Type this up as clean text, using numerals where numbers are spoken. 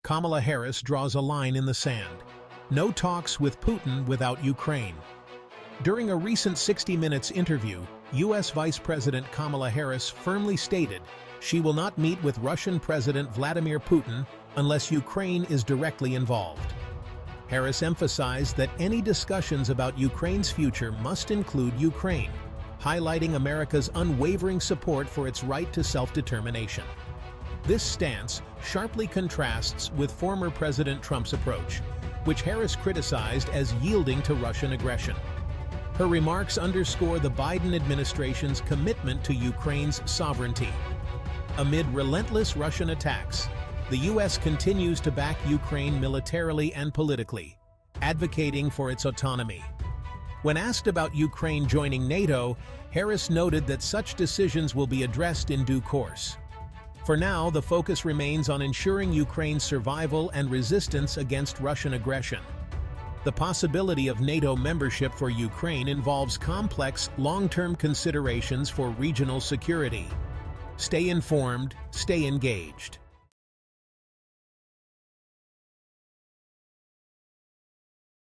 Kamala Harris draws a line in the sand. No talks with Putin without Ukraine. During a recent 60 Minutes interview, U.S. Vice President Kamala Harris firmly stated she will not meet with Russian President Vladimir Putin unless Ukraine is directly involved. Harris emphasized that any discussions about Ukraine's future must include Ukraine, highlighting America's unwavering support for its right to self-determination. This stance sharply contrasts with former President Trump's approach, which Harris criticized as yielding to Russian aggression. Her remarks underscore the Biden administration's commitment to Ukraine's sovereignty. Amid relentless Russian attacks, the U.S. continues to back Ukraine militarily and politically, advocating for its autonomy. When asked about Ukraine joining NATO, Harris noted that such decisions will be addressed in due course. For now, the focus remains on ensuring Ukraine's survival and resistance against Russian aggression. The possibility of NATO membership for Ukraine involves complex, long-term considerations for regional security. Stay informed, stay engaged.